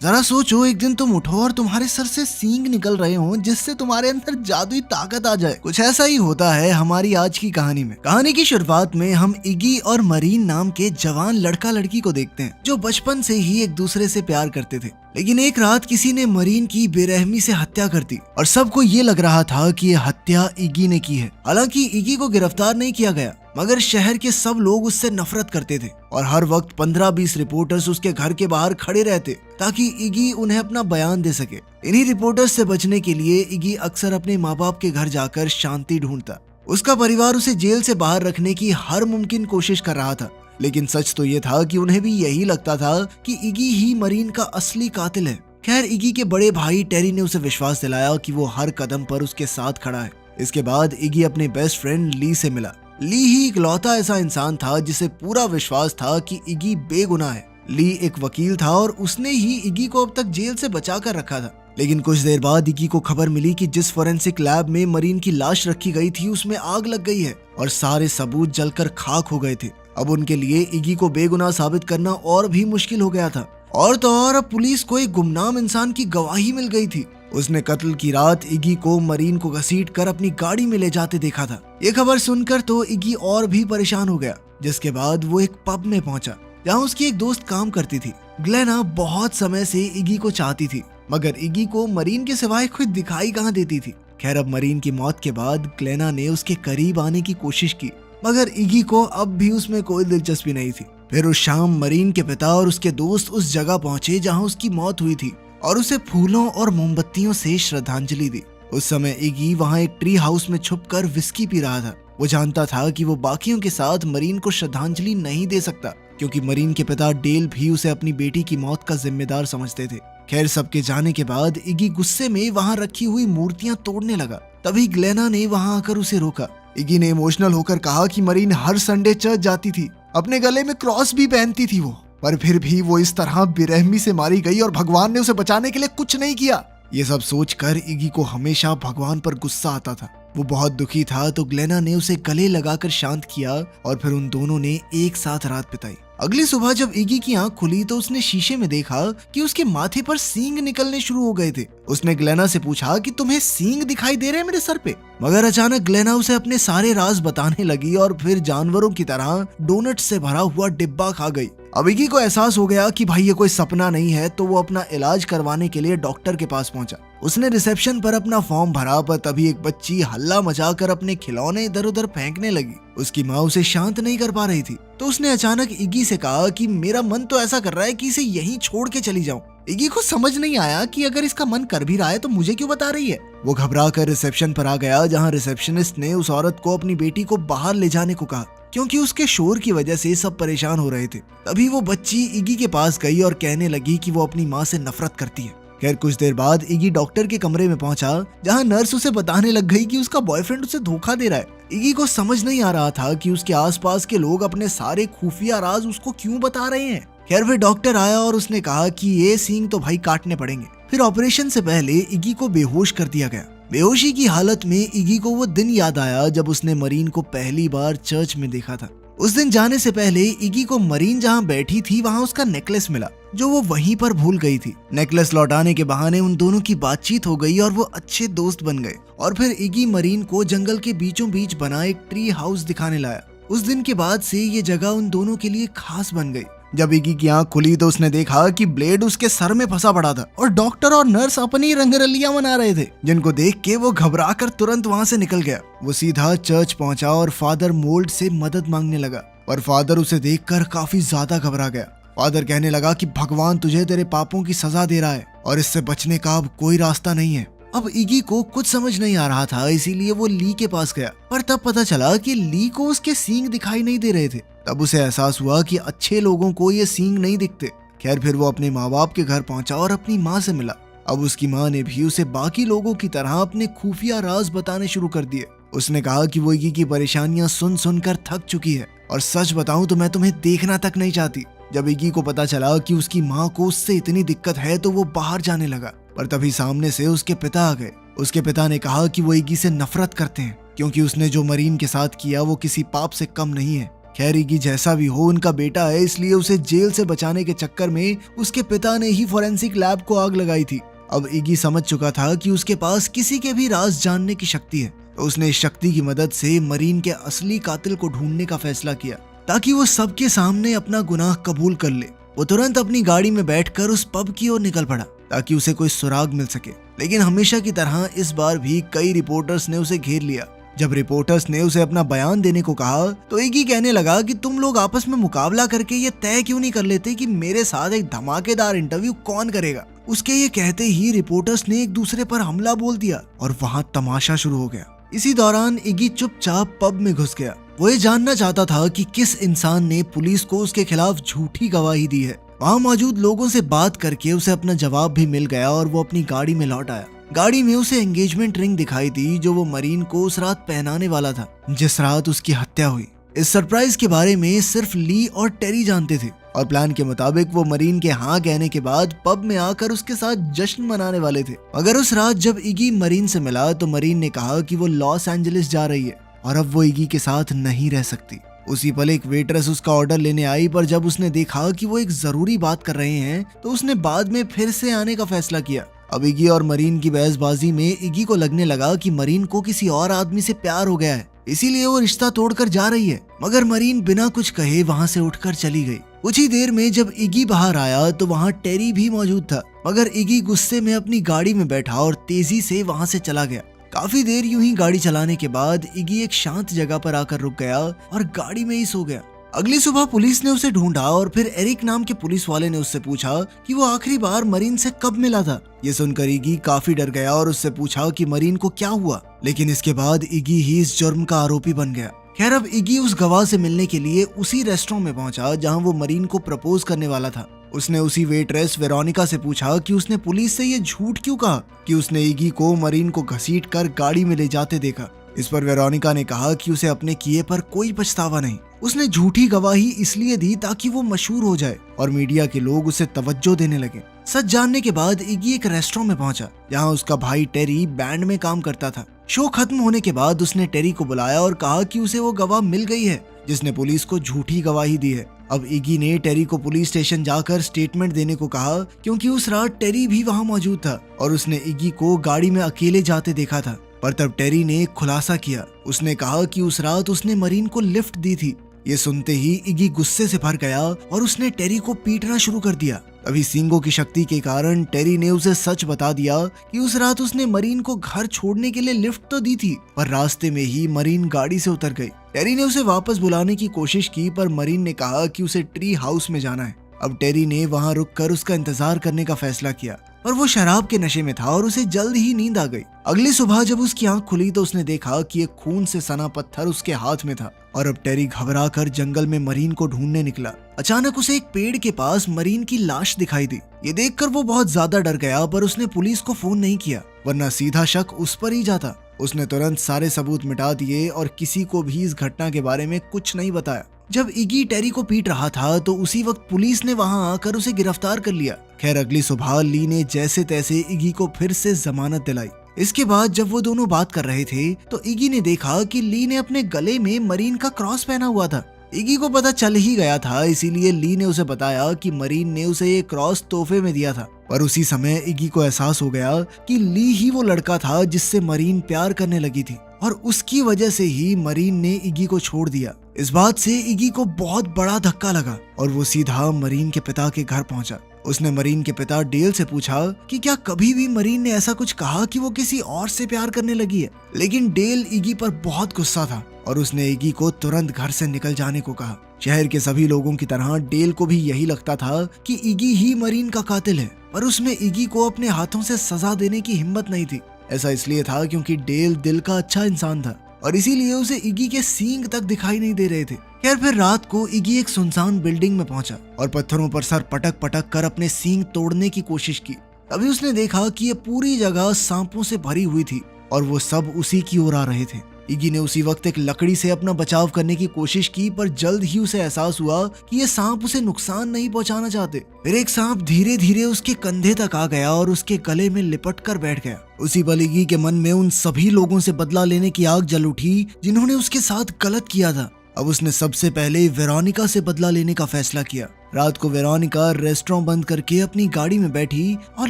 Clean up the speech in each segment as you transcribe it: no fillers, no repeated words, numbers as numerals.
जरा सोचो, एक दिन तुम उठो और तुम्हारे सर से सींग निकल रहे हो जिससे तुम्हारे अंदर जादुई ताकत आ जाए। कुछ ऐसा ही होता है हमारी आज की कहानी में। कहानी की शुरुआत में हम इगी और मरीन नाम के जवान लड़का लड़की को देखते हैं जो बचपन से ही एक दूसरे से प्यार करते थे। लेकिन एक रात किसी ने मरीन की बेरहमी से हत्या कर दी और सबको ये लग रहा था कि ये हत्या इगी ने की है। हालांकि इगी को गिरफ्तार नहीं किया गया, मगर शहर के सब लोग उससे नफरत करते थे और हर वक्त 15-20 रिपोर्टर्स उसके घर के बाहर खड़े रहते ताकि इगी उन्हें अपना बयान दे सके। इन्हीं रिपोर्टर्स से बचने के लिए इगी अक्सर अपने माँ बाप के घर जाकर शांति ढूंढता। उसका परिवार उसे जेल से बाहर रखने की हर मुमकिन कोशिश कर रहा था, लेकिन सच तो ये था कि उन्हें भी यही लगता था कि इगी ही मरीन का असली कातिल है। खैर, इगी के बड़े भाई टेरी ने उसे विश्वास दिलाया कि वो हर कदम पर उसके साथ खड़ा है। इसके बाद इगी अपने बेस्ट फ्रेंड ली से मिला। ली ही इकलौता ऐसा इंसान था जिसे पूरा विश्वास था कि इगी बेगुनाह है। ली एक वकील था और उसने ही इगी को अब तक जेल से बचा कर रखा था। लेकिन कुछ देर बाद इगी को खबर मिली कि जिस फोरेंसिक लैब में मरीन की लाश रखी गई थी उसमें आग लग गई है और सारे सबूत जलकर खाक हो गए थे। अब उनके लिए इगी को बेगुनाह साबित करना और भी मुश्किल हो गया था। और तो और अब पुलिस को एक गुमनाम इंसान की गवाही मिल गई थी। उसने कत्ल की रात इगी को मरीन को घसीट कर अपनी गाड़ी में ले जाते देखा था। ये खबर सुनकर तो इगी और भी परेशान हो गया, जिसके बाद वो एक पब में पहुंचा जहां उसकी एक दोस्त काम करती थी। ग्लेना बहुत समय से इगी को चाहती थी, मगर इगी को मरीन के सिवाय खुद दिखाई कहाँ देती थी। खैर, अब मरीन की मौत के बाद ग्लेना ने उसके करीब आने की कोशिश की, मगर इगी को अब भी उसमें कोई दिलचस्पी नहीं थी। फिर उस शाम मरीन के पिता और उसके दोस्त उस जगह पहुंचे जहां उसकी मौत हुई थी और उसे फूलों और मोमबत्तियों से श्रद्धांजलि दी। उस समय इगी वहां एक ट्री हाउस में छुपकर विस्की पी रहा था। वो जानता था कि वो बाकियों के साथ मरीन को श्रद्धांजलि नहीं दे सकता, क्योंकि मरीन के पिता डेल भी उसे अपनी बेटी की मौत का जिम्मेदार समझते थे। खैर, सबके जाने के बाद इगी गुस्से में वहां रखी हुई मूर्तियां तोड़ने लगा। तभी ग्लेना ने वहां आकर उसे रोका। इगी ने इमोशनल होकर कहा कि मरीन हर संडे चर्च जाती थी, अपने गले में क्रॉस भी पहनती थी वो, पर फिर भी वो इस तरह बेरहमी से मारी गई और भगवान ने उसे बचाने के लिए कुछ नहीं किया। ये सब सोचकर इगी को हमेशा भगवान पर गुस्सा आता था। वो बहुत दुखी था तो ग्लेना ने उसे गले लगाकर शांत किया और फिर उन दोनों ने एक साथ रात बिताई। अगली सुबह जब इगी की आंख खुली तो उसने शीशे में देखा कि उसके माथे पर सींग निकलने शुरू हो गए थे। उसने ग्लेना से पूछा कि तुम्हें सींग दिखाई दे रहे हैं मेरे सर पे? मगर अचानक ग्लेना उसे अपने सारे राज बताने लगी और फिर जानवरों की तरह डोनट से भरा हुआ डिब्बा खा गई। अब इगी को एहसास हो गया कि भाई ये कोई सपना नहीं है, तो वो अपना इलाज करवाने के लिए डॉक्टर के पास पहुंचा। उसने रिसेप्शन पर अपना फॉर्म भरा, पर तभी एक बच्ची हल्ला मचाकर अपने खिलौने इधर उधर फेंकने लगी। उसकी माँ उसे शांत नहीं कर पा रही थी, तो उसने अचानक इगी से कहा कि मेरा मन तो ऐसा कर रहा है कि इसे यहीं छोड़ के चली जाऊं। इगी को समझ नहीं आया कि अगर इसका मन कर भी रहा है तो मुझे क्यों बता रही है। वो घबरा कर रिसेप्शन पर आ गया, जहाँ रिसेप्शनिस्ट ने उस औरत को अपनी बेटी को बाहर ले जाने को कहा, क्योंकि उसके शोर की वजह से सब परेशान हो रहे थे। तभी वो बच्ची इगी के पास गई और कहने लगी कि वो अपनी माँ से नफरत करती है। खैर, कुछ देर बाद इगी डॉक्टर के कमरे में पहुंचा, जहां नर्स उसे बताने लग गई कि उसका बॉयफ्रेंड उसे धोखा दे रहा है। इगी को समझ नहीं आ रहा था कि उसके आसपास के लोग अपने सारे खुफिया राज उसको क्यों बता रहे हैं। खैर, फिर डॉक्टर आया और उसने कहा कि ये सींग तो भाई काटने पड़ेंगे। फिर ऑपरेशन से पहले इगी को बेहोश कर दिया गया। बेहोशी की हालत में इगी को वो दिन याद आया जब उसने मरीन को पहली बार चर्च में देखा था। उस दिन जाने से पहले इगी को मरीन जहां बैठी थी वहां उसका नेकलेस मिला, जो वो वहीं पर भूल गई थी। नेकलेस लौटाने के बहाने उन दोनों की बातचीत हो गई और वो अच्छे दोस्त बन गए। और फिर इगी मरीन को जंगल के बीचों बीच बना एक ट्री हाउस दिखाने लाया। उस दिन के बाद से ये जगह उन दोनों के लिए खास बन गई। जब इगी की आंख खुली तो उसने देखा कि ब्लेड उसके सर में फंसा पड़ा था और डॉक्टर और नर्स अपनी रंगरलियां मना रहे थे, जिनको देख के वो घबराकर तुरंत वहां से निकल गया। वो सीधा चर्च पहुंचा और फादर मोल्ड से मदद मांगने लगा, पर फादर उसे देखकर काफी ज्यादा घबरा गया। फादर कहने लगा कि भगवान तुझे तेरे पापों की सजा दे रहा है और इससे बचने का अब कोई रास्ता नहीं है। अब इगी को कुछ समझ नहीं आ रहा था, इसीलिए वो ली के पास गया, पर तब पता चला कि ली को उसके सींग दिखाई नहीं दे रहे थे। तब उसे एहसास हुआ कि अच्छे लोगों को ये सींग नहीं दिखते। खैर, फिर वो अपने माँ बाप के घर पहुंचा और अपनी माँ से मिला। अब उसकी माँ ने भी उसे बाकी लोगों की तरह अपने खुफिया राज बताने शुरू कर दिए। उसने कहा कि वो इगी की परेशानियां सुन सुनकर थक चुकी है और सच बताऊं तो मैं तुम्हें देखना तक नहीं चाहती। जब इगी को पता चला कि उसकी माँ को उससे इतनी दिक्कत है तो वो बाहर जाने लगा, पर तभी सामने से उसके पिता आ गए। उसके पिता ने कहा कि वो इगी से नफरत करते हैं, क्योंकि उसने जो मरीन के साथ किया वो किसी पाप से कम नहीं है। खैर इगी जैसा भी हो उनका बेटा है, इसलिए उसे जेल से बचाने के चक्कर में उसके पिता ने ही फॉरेंसिक लैब को आग लगाई थी। अब इगी समझ चुका था कि उसके पास किसी के भी राज जानने की शक्ति है, तो उसने इस शक्ति की मदद से मरीन के असली कातिल को ढूंढने का फैसला किया ताकि वो सबके सामने अपना गुनाह कबूल कर ले। वो तुरंत अपनी गाड़ी में बैठकर उस पब की ओर निकल पड़ा ताकि उसे कोई सुराग मिल सके, लेकिन हमेशा की तरह इस बार भी कई रिपोर्टर्स ने उसे घेर लिया। जब रिपोर्टर्स ने उसे अपना बयान देने को कहा तो इगी कहने लगा कि तुम लोग आपस में मुकाबला करके ये तय क्यों नहीं कर लेते कि मेरे साथ एक धमाकेदार इंटरव्यू कौन करेगा। उसके ये कहते ही रिपोर्टर्स ने एक दूसरे पर हमला बोल दिया और वहाँ तमाशा शुरू हो गया। इसी दौरान इगी चुपचाप पब में घुस गया। वो ये जानना चाहता था कि किस इंसान ने पुलिस को उसके खिलाफ झूठी गवाही दी है। वहाँ मौजूद लोगों से बात करके उसे अपना जवाब भी मिल गया और वो अपनी गाड़ी में लौट आया। गाड़ी में उसे एंगेजमेंट रिंग दिखाई दी जो वो मरीन को उस रात पहनाने वाला था जिस रात उसकी हत्या हुई। इस सरप्राइज के बारे में सिर्फ ली और टेरी जानते थे और प्लान के मुताबिक वो मरीन के हाँ कहने के बाद पब में आकर उसके साथ जश्न मनाने वाले थे। मगर उस रात जब इगी मरीन से मिला तो मरीन ने कहा कि वो लॉस एंजलिस जा रही है और अब वो इगी के साथ नहीं रह सकती। उसी पल एक वेट्रेस उसका ऑर्डर लेने आई, पर जब उसने देखा कि वो एक जरूरी बात कर रहे हैं तो उसने बाद में फिर से आने का फैसला किया। अब इगी और मरीन की बहसबाजी में इगी को लगने लगा कि मरीन को किसी और आदमी से प्यार हो गया है, इसीलिए वो रिश्ता तोड़कर जा रही है। मगर मरीन बिना कुछ कहे वहाँ से उठकर चली गई। कुछ ही देर में जब इगी बाहर आया तो वहाँ टेरी भी मौजूद था, मगर इगी गुस्से में अपनी गाड़ी में बैठा और तेजी से वहाँ से चला गया। काफी देर यूं ही गाड़ी चलाने के बाद इगी एक शांत जगह पर आकर रुक गया और गाड़ी में ही सो गया। अगली सुबह पुलिस ने उसे ढूंढा और फिर एरिक नाम के पुलिस वाले ने उससे पूछा कि वो आखिरी बार मरीन से कब मिला था। ये सुनकर इगी काफी डर गया और उससे पूछा कि मरीन को क्या हुआ, लेकिन इसके बाद इगी ही इस जुर्म का आरोपी बन गया। खैर अब इगी उस गवाह से मिलने के लिए उसी रेस्टोरेंट में पहुंचा जहां वो मरीन को प्रपोज करने वाला था। उसने उसी वेट्रेस वेरोनिका से पूछा कि उसने पुलिस से ये झूठ क्यों कहा कि उसने इगी को मरीन को घसीटकर गाड़ी में ले जाते देखा। इस पर वेरोनिका ने कहा कि उसे अपने किए पर कोई पछतावा नहीं। उसने झूठी गवाही इसलिए दी ताकि वो मशहूर हो जाए और मीडिया के लोग उसे तवज्जो देने लगे। सच जानने के बाद इगी एक रेस्टोरेंट में पहुंचा जहां उसका भाई टेरी बैंड में काम करता था। शो खत्म होने के बाद उसने टेरी को बुलाया और कहा कि उसे वो गवाह मिल गई है जिसने पुलिस को झूठी गवाही दी है। अब इगी ने टेरी को पुलिस स्टेशन जाकर स्टेटमेंट देने को कहा क्योंकि उस रात टेरी भी वहां मौजूद था और उसने इगी को गाड़ी में अकेले जाते देखा था। पर तब टेरी ने एक खुलासा किया। उसने कहा कि उस रात उसने मरीन को लिफ्ट दी थी। ये सुनते ही इगी गुस्से से भर गया और उसने टेरी को पीटना शुरू कर दिया। अभी सींगों की शक्ति के कारण टेरी ने उसे सच बता दिया कि उस रात उसने मरीन को घर छोड़ने के लिए लिफ्ट तो दी थी, पर रास्ते में ही मरीन गाड़ी से उतर गई। टेरी ने उसे वापस बुलाने की कोशिश की, पर मरीन ने कहा कि उसे ट्री हाउस में जाना है। अब टेरी ने वहां रुककर उसका इंतजार करने का फैसला किया, पर वो शराब के नशे में था और उसे जल्द ही नींद आ गई। अगली सुबह जब उसकी आंख खुली तो उसने देखा कि एक खून से सना पत्थर उसके हाथ में था और अब टेरी घबराकर जंगल में मरीन को ढूंढने निकला। अचानक उसे एक पेड़ के पास मरीन की लाश दिखाई दी। ये देखकर वो बहुत ज्यादा डर गया, पर उसने पुलिस को फोन नहीं किया वरना सीधा शक उस पर ही जाता। उसने तुरंत सारे सबूत मिटा दिए और किसी को भी इस घटना के बारे में कुछ नहीं बताया। जब इगी टेरी को पीट रहा था तो उसी वक्त पुलिस ने वहां आकर उसे गिरफ्तार कर लिया। खैर अगली सुबह ली ने जैसे तैसे इगी को फिर से जमानत दिलाई। इसके बाद जब वो दोनों बात कर रहे थे तो इगी ने देखा कि ली ने अपने गले में मरीन का क्रॉस पहना हुआ था। इगी को पता चल ही गया था, इसीलिए ली ने उसे बताया कि मरीन ने उसे ये क्रॉस तोहफे में दिया था। पर उसी समय इगी को एहसास हो गया कि ली ही वो लड़का था जिससे मरीन प्यार करने लगी थी और उसकी वजह से ही मरीन ने इगी को छोड़ दिया। इस बात से इगी को बहुत बड़ा धक्का लगा और वो सीधा मरीन के पिता के घर पहुंचा। उसने मरीन के पिता डेल से पूछा कि क्या कभी भी मरीन ने ऐसा कुछ कहा कि वो किसी और से प्यार करने लगी है, लेकिन डेल इगी पर बहुत गुस्सा था और उसने इगी को तुरंत घर से निकल जाने को कहा। शहर के सभी लोगों की तरह डेल को भी यही लगता था कि इगी ही मरीन का कातिल है, पर उसमें इगी को अपने हाथों से सजा देने की हिम्मत नहीं थी। ऐसा इसलिए था क्योंकि डेल दिल का अच्छा इंसान था और इसीलिए उसे इगी के सींग तक दिखाई नहीं दे रहे थे। खैर फिर रात को इगी एक सुनसान बिल्डिंग में पहुंचा और पत्थरों पर सर पटक पटक कर अपने सींग तोड़ने की कोशिश की। तभी उसने देखा कि ये पूरी जगह सांपों से भरी हुई थी और वो सब उसी की ओर आ रहे थे। इगी ने उसी वक्त एक लकड़ी से अपना बचाव करने की कोशिश की, पर जल्द ही उसे एहसास हुआ कि ये सांप उसे नुकसान नहीं पहुंचाना चाहते। फिर एक सांप धीरे धीरे उसके कंधे तक आ गया और उसके गले में लिपट कर बैठ गया। उसी पल इगी के मन में उन सभी लोगों से बदला लेने की आग जल उठी जिन्होंने उसके साथ गलत किया था। अब उसने सबसे पहले वेरोनिका से बदला लेने का फैसला किया। रात को वेरोनिका रेस्टोरेंट बंद करके अपनी गाड़ी में बैठी और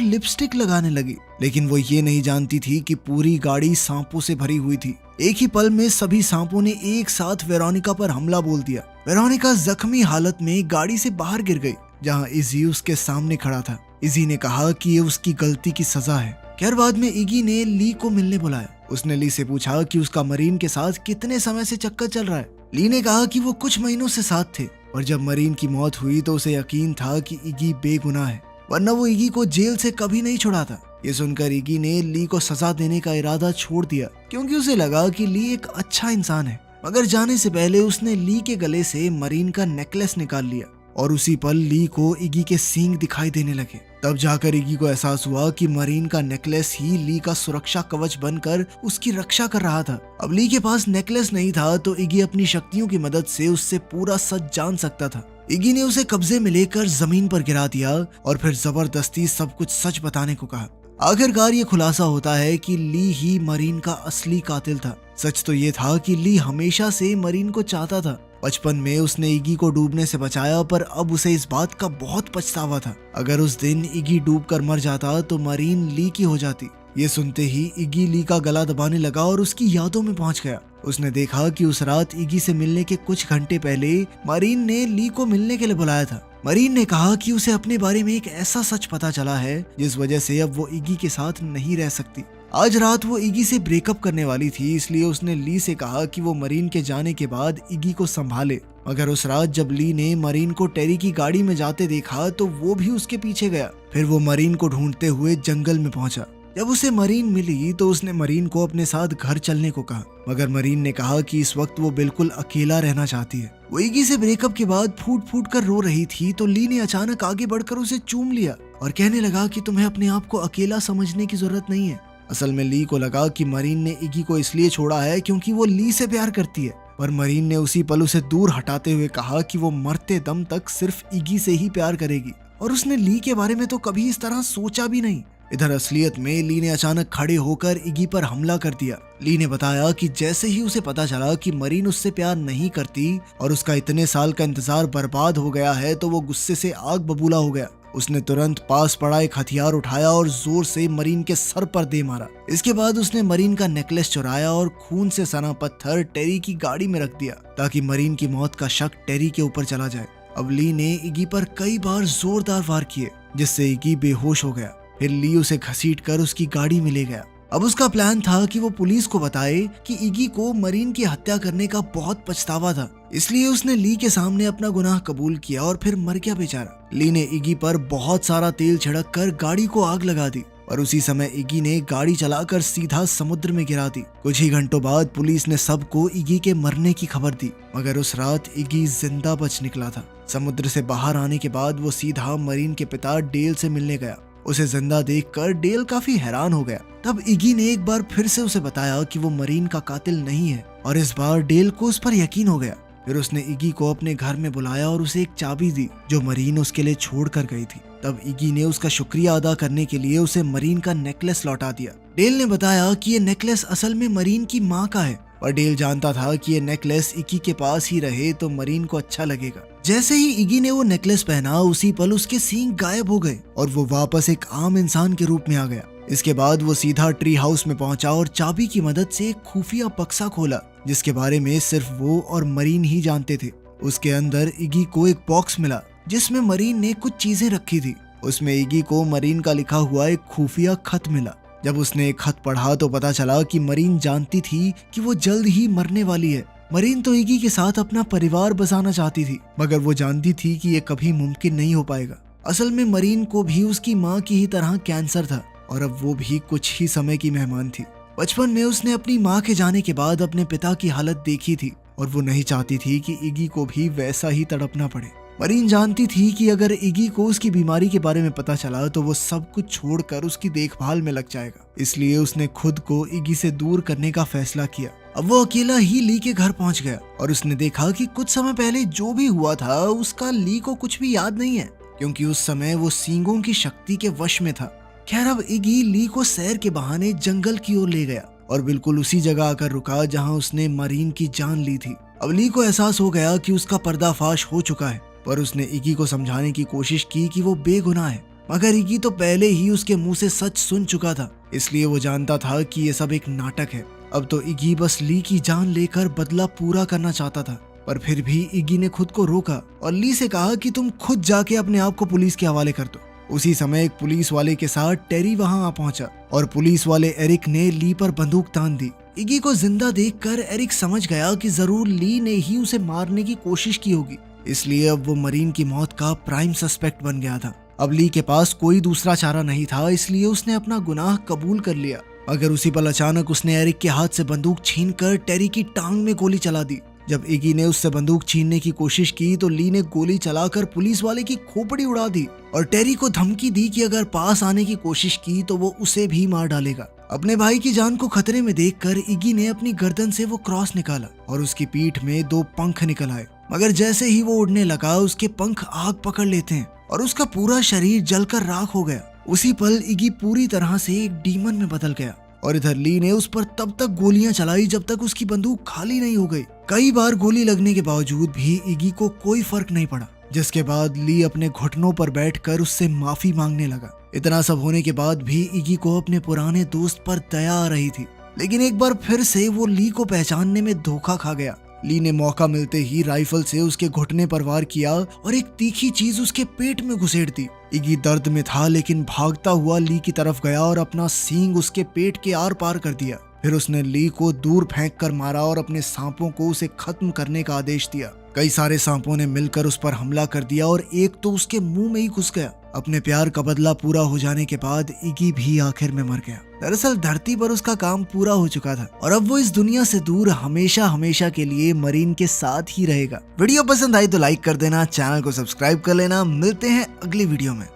लिपस्टिक लगाने लगी, लेकिन वो ये नहीं जानती थी कि पूरी गाड़ी सांपों से भरी हुई थी। एक ही पल में सभी सांपों ने एक साथ वेरोनिका पर हमला बोल दिया। वेरोनिका जख्मी हालत में गाड़ी से बाहर गिर गई, जहाँ इजी उसके सामने खड़ा था। इजी ने कहा कि ये उसकी गलती की सजा है। खैर बाद में इगी ने ली को मिलने बुलाया। उसने ली से पूछा कि उसका मरीन के साथ कितने समय से चक्कर चल रहा है। ली ने कहा कि वो कुछ महीनों से साथ थे और जब मरीन की मौत हुई तो उसे यकीन था कि इगी बेगुनाह है, वरना वो इगी को जेल से कभी नहीं छुड़ाता। ये सुनकर इगी ने ली को सजा देने का इरादा छोड़ दिया, क्योंकि उसे लगा कि ली एक अच्छा इंसान है। मगर जाने से पहले उसने ली के गले से मरीन का नेकलेस निकाल लिया और उसी पल ली को इगी के सींग दिखाई देने लगे। तब जाकर इगी को एहसास हुआ कि मरीन का नेकलेस ही ली का सुरक्षा कवच बनकर उसकी रक्षा कर रहा था। अब ली के पास नेकलेस नहीं था तो इगी अपनी शक्तियों की मदद से उससे पूरा सच जान सकता था। इगी ने उसे कब्जे में लेकर जमीन पर गिरा दिया और फिर जबरदस्ती सब कुछ सच बताने को कहा। आखिरकार ये खुलासा होता है कि ली ही मरीन का असली कातिल था। सच तो ये था कि ली हमेशा से मरीन को चाहता था। बचपन में उसने इगी को डूबने से बचाया, पर अब उसे इस बात का बहुत पछतावा था। अगर उस दिन इगी डूबकर मर जाता तो मरीन ली की हो जाती। ये सुनते ही इगी ली का गला दबाने लगा और उसकी यादों में पहुंच गया। उसने देखा कि उस रात इगी से मिलने के कुछ घंटे पहले मरीन ने ली को मिलने के लिए बुलाया था। मरीन ने कहा कि उसे अपने बारे में एक ऐसा सच पता चला है जिस वजह से अब वो इगी के साथ नहीं रह सकती। आज रात वो इगी से ब्रेकअप करने वाली थी, इसलिए उसने ली से कहा कि वो मरीन के जाने के बाद इगी को संभाले। मगर उस रात जब ली ने मरीन को टेरी की गाड़ी में जाते देखा तो वो भी उसके पीछे गया। फिर वो मरीन को ढूंढते हुए जंगल में पहुंचा। जब उसे मरीन मिली तो उसने मरीन को अपने साथ घर चलने को कहा, मगर मरीन ने कहा कि इस वक्त वो बिल्कुल अकेला रहना चाहती है। वो इगी से ब्रेकअप के बाद फूट फूट कर रो रही थी तो ली ने अचानक आगे बढ़कर उसे चूम लिया और कहने लगा कि तुम्हें अपने आप को अकेला समझने की जरूरत नहीं है। असल में ली को लगा कि मरीन ने इगी को इसलिए छोड़ा है क्योंकि वो ली से प्यार करती है, पर मरीन ने उसी पल उसे दूर हटाते हुए कहा कि वो मरते दम तक सिर्फ इगी से ही प्यार करेगी और उसने ली के बारे में तो कभी इस तरह सोचा भी नहीं। इधर असलियत में ली ने अचानक खड़े होकर इगी पर हमला कर दिया। ली ने बताया कि जैसे ही उसे पता चला कि मरीन उससे प्यार नहीं करती और उसका इतने साल का इंतजार बर्बाद हो गया है तो वो गुस्से से आग बबूला हो गया। उसने तुरंत पास पड़ा एक हथियार उठाया और जोर से मरीन के सर पर दे मारा। इसके बाद उसने मरीन का नेकलेस चुराया और खून से सना पत्थर टेरी की गाड़ी में रख दिया ताकि मरीन की मौत का शक टेरी के ऊपर चला जाए। अब ली ने इगी पर कई बार जोरदार वार किए जिससे इगी बेहोश हो गया। फिर ली उसे घसीटकर उसकी गाड़ी में ले गया। अब उसका प्लान था कि वो पुलिस को बताए कि इगी को मरीन की हत्या करने का बहुत पछतावा था, इसलिए उसने ली के सामने अपना गुनाह कबूल किया और फिर मर गया बेचारा। ली ने इगी पर बहुत सारा तेल छिड़क कर गाड़ी को आग लगा दी और उसी समय इगी ने गाड़ी चलाकर सीधा समुद्र में गिरा दी। कुछ ही घंटों बाद पुलिस ने सबको इगी के मरने की खबर दी, मगर उस रात इगी जिंदा बच निकला था। समुद्र से बाहर आने के बाद वो सीधा मरीन के पिता डेल से मिलने गया। उसे जिंदा देखकर डेल काफी हैरान हो गया। तब इगी ने एक बार फिर से उसे बताया कि वो मरीन का कातिल नहीं है और इस बार डेल को उस पर यकीन हो गया। फिर उसने इगी को अपने घर में बुलाया और उसे एक चाबी दी जो मरीन उसके लिए छोड़ कर गई थी। तब इगी ने उसका शुक्रिया अदा करने के लिए उसे मरीन का नेकलेस लौटा दिया। डेल ने बताया कि ये नेकलेस असल में मरीन की माँ का है और डेल जानता था कि ये नेकलेस इगी के पास ही रहे तो मरीन को अच्छा लगेगा। जैसे ही इगी ने वो नेकलेस पहना उसी पल उसके सींग गायब हो गए और वो वापस एक आम इंसान के रूप में आ गया। इसके बाद वो सीधा ट्री हाउस में पहुंचा और चाबी की मदद से एक खुफिया बक्सा खोला जिसके बारे में सिर्फ वो और मरीन ही जानते थे। उसके अंदर इगी को एक बॉक्स मिला जिसमें मरीन ने कुछ चीजें रखी थी। उसमें इगी को मरीन का लिखा हुआ एक खुफिया खत मिला। जब उसने एक खत पढ़ा तो पता चला कि मरीन जानती थी कि वो जल्द ही मरने वाली है। मरीन तो इगी के साथ अपना परिवार बसाना चाहती थी, मगर वो जानती थी कि ये कभी मुमकिन नहीं हो पाएगा। असल में मरीन को भी उसकी माँ की ही तरह कैंसर था और अब वो भी कुछ ही समय की मेहमान थी। बचपन में उसने अपनी माँ के जाने के बाद अपने पिता की हालत देखी थी और वो नहीं चाहती थी कि इगी को भी वैसा ही तड़पना पड़े। मरीन जानती थी कि अगर इगी को उसकी बीमारी के बारे में पता चला तो वो सब कुछ छोड़कर उसकी देखभाल में लग जाएगा, इसलिए उसने खुद को इगी से दूर करने का फैसला किया। अब वो अकेला ही ली के घर पहुंच गया और उसने देखा कि कुछ समय पहले जो भी हुआ था उसका ली को कुछ भी याद नहीं है, क्योंकि उस समय वो सींगों की शक्ति के वश में था। खैर अब इगी ली को सैर के बहाने जंगल की ओर ले गया और बिल्कुल उसी जगह आकर रुका जहां उसने मरीन की जान ली थी। अब ली को एहसास हो गया कि उसका पर्दाफाश हो चुका है, पर उसने इगी को समझाने की कोशिश की कि वो बेगुनाह है, मगर इगी तो पहले ही उसके मुंह से सच सुन चुका था, इसलिए वो जानता था कि ये सब एक नाटक है। अब तो इगी बस ली की जान लेकर बदला पूरा करना चाहता था, पर फिर भी इगी ने खुद को रोका और ली से कहा कि तुम खुद जाके अपने आप को पुलिस के हवाले कर दो। उसी समय एक पुलिस वाले के साथ टेरी वहां आ पहुंचा और पुलिस वाले एरिक ने ली पर बंदूक तान दी। इगी को जिंदा देखकर एरिक समझ गया कि जरूर ली ने ही उसे मारने की कोशिश की होगी, इसलिए अब वो मरीन की मौत का प्राइम सस्पेक्ट बन गया था। अब ली के पास कोई दूसरा चारा नहीं था, इसलिए उसने अपना गुनाह कबूल कर लिया। मगर उसी पल अचानक उसने एरिक के हाथ से बंदूक छीनकर टेरी की टांग में गोली चला दी। जब इगी ने उससे बंदूक छीनने की कोशिश की तो ली ने गोली चलाकर पुलिस वाले की खोपड़ी उड़ा दी और टेरी को धमकी दी कि अगर पास आने की कोशिश की तो वो उसे भी मार डालेगा। अपने भाई की जान को खतरे में देखकर इगी ने अपनी गर्दन से वो क्रॉस निकाला और उसकी पीठ में 2 पंख निकल आए, मगर जैसे ही वो उड़ने लगा उसके पंख आग पकड़ लेते हैं और उसका पूरा शरीर जलकर राख हो गया। उसी पल इगी पूरी तरह से एक डीमन में बदल गया और इधर ली ने उस पर तब तक गोलियां चलाई जब तक उसकी बंदूक खाली नहीं हो गई। कई बार गोली लगने के बावजूद भी इगी को कोई फर्क नहीं पड़ा, जिसके बाद ली अपने घुटनों पर बैठकर उससे माफी मांगने लगा। इतना सब होने के बाद भी इगी को अपने पुराने दोस्त पर दया आ रही थी, लेकिन एक बार फिर से वो ली को पहचानने में धोखा खा गया। ली ने मौका मिलते ही राइफल से उसके घुटने पर वार किया और एक तीखी चीज उसके पेट में घुसेड़ दी। इगी दर्द में था, लेकिन भागता हुआ ली की तरफ गया और अपना सींग उसके पेट के आर पार कर दिया। फिर उसने ली को दूर फेंक कर मारा और अपने सांपों को उसे खत्म करने का आदेश दिया। कई सारे सांपों ने मिलकर उस पर हमला कर दिया और एक तो उसके मुंह में ही घुस गया। अपने प्यार का बदला पूरा हो जाने के बाद इगी भी आखिर में मर गया। दरअसल धरती पर उसका काम पूरा हो चुका था और अब वो इस दुनिया से दूर हमेशा हमेशा के लिए मरीन के साथ ही रहेगा। वीडियो पसंद आई तो लाइक कर देना, चैनल को सब्सक्राइब कर लेना। मिलते हैं अगली वीडियो में।